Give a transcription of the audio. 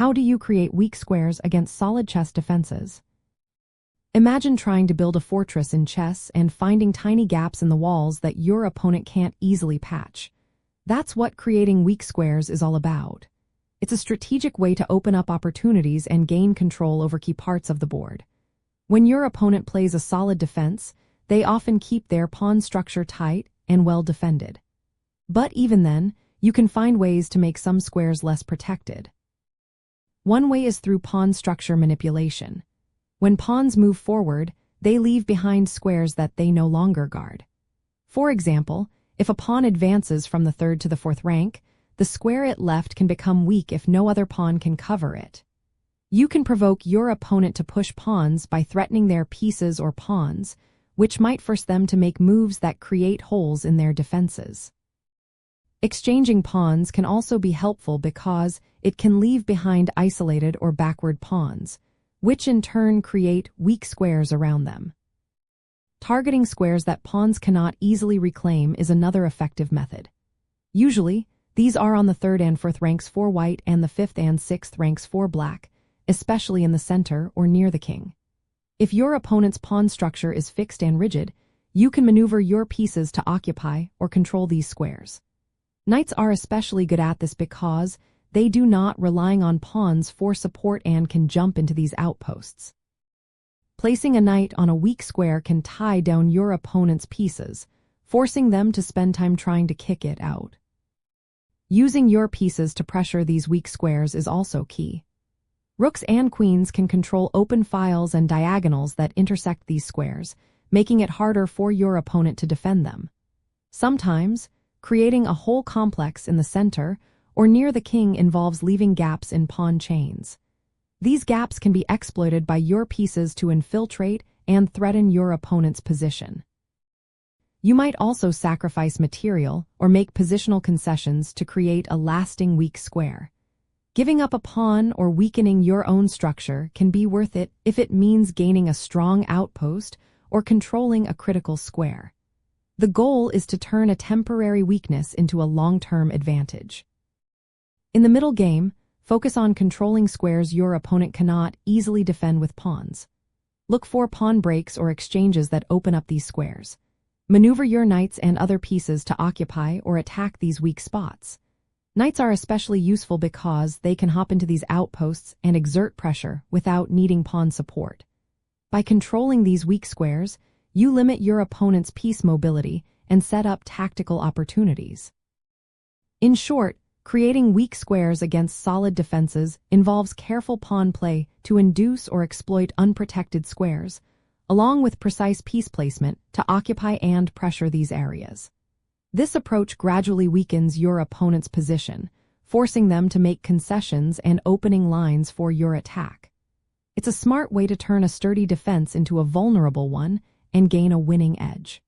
How do you create weak squares against solid chess defenses? Imagine trying to build a fortress in chess and finding tiny gaps in the walls that your opponent can't easily patch. That's what creating weak squares is all about. It's a strategic way to open up opportunities and gain control over key parts of the board. When your opponent plays a solid defense, they often keep their pawn structure tight and well defended. But even then, you can find ways to make some squares less protected. One way is through pawn structure manipulation. When pawns move forward, they leave behind squares that they no longer guard. For example, if a pawn advances from the 3rd to the 4th rank, the square it left can become weak if no other pawn can cover it. You can provoke your opponent to push pawns by threatening their pieces or pawns, which might force them to make moves that create holes in their defenses. Exchanging pawns can also be helpful because it can leave behind isolated or backward pawns, which in turn create weak squares around them. Targeting squares that pawns cannot easily reclaim is another effective method. Usually, these are on the 3rd and 4th ranks for white and the 5th and 6th ranks for black, especially in the center or near the king. If your opponent's pawn structure is fixed and rigid, you can maneuver your pieces to occupy or control these squares. Knights are especially good at this because they do not relying on pawns for support and can jump into these outposts. Placing a knight on a weak square can tie down your opponent's pieces, forcing them to spend time trying to kick it out. Using your pieces to pressure these weak squares is also key. Rooks and queens can control open files and diagonals that intersect these squares, making it harder for your opponent to defend them. Sometimes, creating a whole complex in the center or near the king involves leaving gaps in pawn chains. These gaps can be exploited by your pieces to infiltrate and threaten your opponent's position. You might also sacrifice material or make positional concessions to create a lasting weak square. Giving up a pawn or weakening your own structure can be worth it if it means gaining a strong outpost or controlling a critical square. The goal is to turn a temporary weakness into a long-term advantage. In the middle game, focus on controlling squares your opponent cannot easily defend with pawns. Look for pawn breaks or exchanges that open up these squares. Maneuver your knights and other pieces to occupy or attack these weak spots. Knights are especially useful because they can hop into these outposts and exert pressure without needing pawn support. By controlling these weak squares, you limit your opponent's piece mobility and set up tactical opportunities. In short, creating weak squares against solid defenses involves careful pawn play to induce or exploit unprotected squares, along with precise piece placement to occupy and pressure these areas. This approach gradually weakens your opponent's position, forcing them to make concessions and opening lines for your attack. It's a smart way to turn a sturdy defense into a vulnerable one and gain a winning edge.